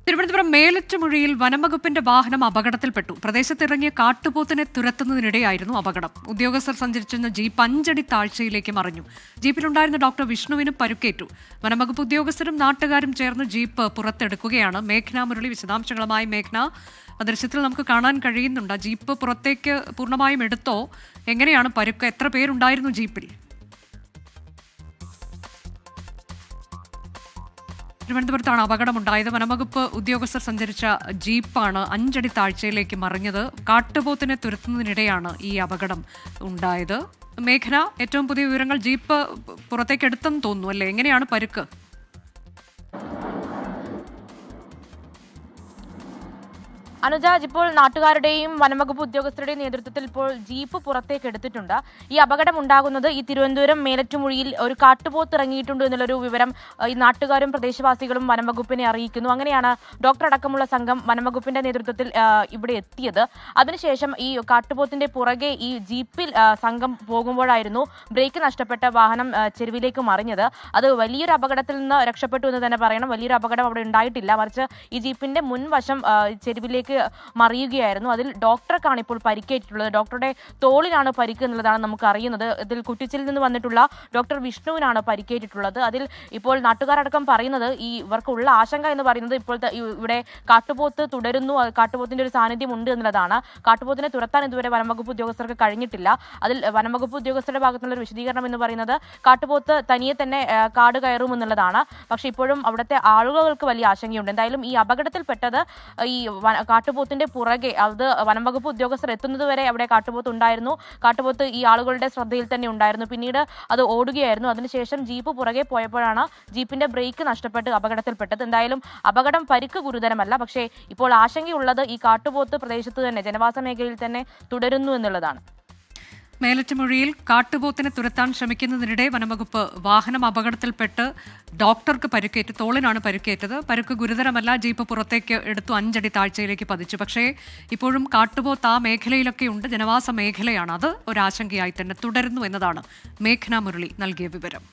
തിരുവനന്തപുരം മേലറ്റുമുഴിയിൽ വനംവകുപ്പിന്റെ വാഹനം അപകടത്തിൽപ്പെട്ടു. പ്രദേശത്തിറങ്ങിയ കാട്ടുപോത്തിനെ തുരത്തുന്നതിനിടെയായിരുന്നു അപകടം. ഉദ്യോഗസ്ഥർ സഞ്ചരിച്ചിരുന്ന ജീപ്പ് 5 അടി താഴ്ചയിലേക്ക് മറിഞ്ഞു. ജീപ്പിലുണ്ടായിരുന്ന ഡോക്ടർ വിഷ്ണുവിനും പരുക്കേറ്റു. വനംവകുപ്പ് ഉദ്യോഗസ്ഥരും നാട്ടുകാരും ചേർന്ന് ജീപ്പ് പുറത്തെടുക്കുകയാണ്. മേഘ്ന മുരളി വിശദാംശങ്ങളുമായി. മേഘ്ന, ദൃശ്യത്തിൽ നമുക്ക് കാണാൻ കഴിയുന്നുണ്ട്. ജീപ്പ് പുറത്തേക്ക് പൂർണ്ണമായും എടുത്തോ? എങ്ങനെയാണ് പരുക്ക്? എത്ര പേരുണ്ടായിരുന്നു ജീപ്പിൽ? തിരുവനന്തപുരത്താണ് അപകടമുണ്ടായത്. വനംവകുപ്പ് ഉദ്യോഗസ്ഥർ സഞ്ചരിച്ച ജീപ്പാണ് 5 അടി താഴ്ചയിലേക്ക് മറിഞ്ഞത്. കാട്ടുപോത്തിനെ തുരത്തുന്നതിനിടെയാണ് ഈ അപകടം ഉണ്ടായത്. മേഘന, ഏറ്റവും പുതിയ വിവരങ്ങൾ, ജീപ്പ് പുറത്തേക്ക് എടുത്തെന്ന് തോന്നുന്നു അല്ലേ? എങ്ങനെയാണ് പരുക്ക്? അനുജാജ്, ഇപ്പോൾ നാട്ടുകാരുടെയും വനംവകുപ്പ് ഉദ്യോഗസ്ഥരുടെയും നേതൃത്വത്തിൽ ഇപ്പോൾ ജീപ്പ് പുറത്തേക്ക് എടുത്തിട്ടുണ്ട്. ഈ അപകടം ഉണ്ടാകുന്നത് ഈ തിരുവനന്തപുരം മേലറ്റുമുഴിയിൽ ഒരു കാട്ടുപോത്ത് ഇറങ്ങിയിട്ടുണ്ട് എന്നുള്ളൊരു വിവരം ഈ നാട്ടുകാരും പ്രദേശവാസികളും വനംവകുപ്പിനെ അറിയിക്കുന്നു. അങ്ങനെയാണ് ഡോക്ടർ അടക്കമുള്ള സംഘം വനംവകുപ്പിന്റെ നേതൃത്വത്തിൽ ഇവിടെ എത്തിയത്. അതിനുശേഷം ഈ കാട്ടുപോത്തിന്റെ പുറകെ ഈ ജീപ്പിൽ സംഘം പോകുമ്പോഴായിരുന്നു ബ്രേക്ക് നഷ്ടപ്പെട്ട വാഹനം ചെരുവിലേക്ക് മറിഞ്ഞത്. അത് വലിയൊരു അപകടത്തിൽ നിന്ന് രക്ഷപ്പെട്ടു എന്ന് തന്നെ പറയണം. വലിയൊരു അപകടം അവിടെ ഉണ്ടായിട്ടില്ല, മറിച്ച് ഈ ജീപ്പിന്റെ മുൻവശം ചെരുവിലേക്ക് മറിയുകയായിരുന്നു. അതിൽ ഡോക്ടർക്കാണ് ഇപ്പോൾ പരിക്കേറ്റിട്ടുള്ളത്. ഡോക്ടറുടെ തോളിനാണ് പരിക്ക് എന്നുള്ളതാണ് നമുക്ക് അറിയുന്നത്. ഇതിൽ കുറ്റിച്ചിൽ നിന്ന് വന്നിട്ടുള്ള ഡോക്ടർ വിഷ്ണുവിനാണ് പരിക്കേറ്റിട്ടുള്ളത്. അതിൽ ഇപ്പോൾ നാട്ടുകാരടക്കം പറയുന്നത്, ഈ ഇവർക്കുള്ള ആശങ്ക എന്ന് പറയുന്നത്, ഇപ്പോഴത്തെ ഇവിടെ കാട്ടുപോത്ത് തുടരുന്നു, കാട്ടുപോത്തിന്റെ ഒരു സാന്നിധ്യം ഉണ്ട് എന്നുള്ളതാണ്. കാട്ടുപോത്തിനെ തുരത്താൻ ഇതുവരെ വനംവകുപ്പ് ഉദ്യോഗസ്ഥർക്ക് കഴിഞ്ഞിട്ടില്ല. അതിൽ വനംവകുപ്പ് ഉദ്യോഗസ്ഥരുടെ ഭാഗത്തുള്ള ഒരു വിശദീകരണം എന്ന് പറയുന്നത്, കാട്ടുപോത്ത് തനിയെ തന്നെ കാട് കയറും എന്നുള്ളതാണ്. പക്ഷേ ഇപ്പോഴും അവിടുത്തെ ആളുകൾക്ക് വലിയ ആശങ്കയുണ്ട്. എന്തായാലും ഈ അപകടത്തിൽപ്പെട്ടത് ഈ കാട്ടുപോത്തിന്റെ പുറകെ, അത് വനംവകുപ്പ് ഉദ്യോഗസ്ഥർ എത്തുന്നതുവരെ അവിടെ കാട്ടുപോത്ത് ഉണ്ടായിരുന്നു. കാട്ടുപോത്ത് ഈ ആളുകളുടെ ശ്രദ്ധയിൽ തന്നെ ഉണ്ടായിരുന്നു. പിന്നീട് അത് ഓടുകയായിരുന്നു. അതിനുശേഷം ജീപ്പ് പുറകെ പോയപ്പോഴാണ് ജീപ്പിന്റെ ബ്രേക്ക് നഷ്ടപ്പെട്ട് അപകടത്തിൽപ്പെട്ടത്. എന്തായാലും അപകടം, പരിക്ക് ഗുരുതരമല്ല. പക്ഷേ ഇപ്പോൾ ആശങ്കയുള്ളത് ഈ കാട്ടുപോത്ത് പ്രദേശത്ത് തന്നെ, ജനവാസ മേഖലയിൽ തന്നെ തുടരുന്നു എന്നുള്ളതാണ്. മേലറ്റുമുഴിയിൽ കാട്ടുപോത്തിനെ തുരത്താൻ ശ്രമിക്കുന്നതിനിടെ വനംവകുപ്പ് വാഹനം അപകടത്തിൽപ്പെട്ട് ഡോക്ടർക്ക് പരുക്കേറ്റു. തോളിനാണ് പരുക്കേറ്റത്. പരുക്ക് ഗുരുതരമല്ല. ജീപ്പ് പുറത്തേക്ക് എടുത്തു 5 അടി താഴ്ചയിലേക്ക് പതിച്ചു. പക്ഷേ ഇപ്പോഴും കാട്ടുപോത്ത് ആ മേഖലയിലൊക്കെ ഉണ്ട്. ജനവാസ മേഖലയാണ്. അത് ഒരാശങ്കയായി തന്നെ തുടരുന്നു എന്നതാണ് മേഘ്ന മുരളി നൽകിയ വിവരം.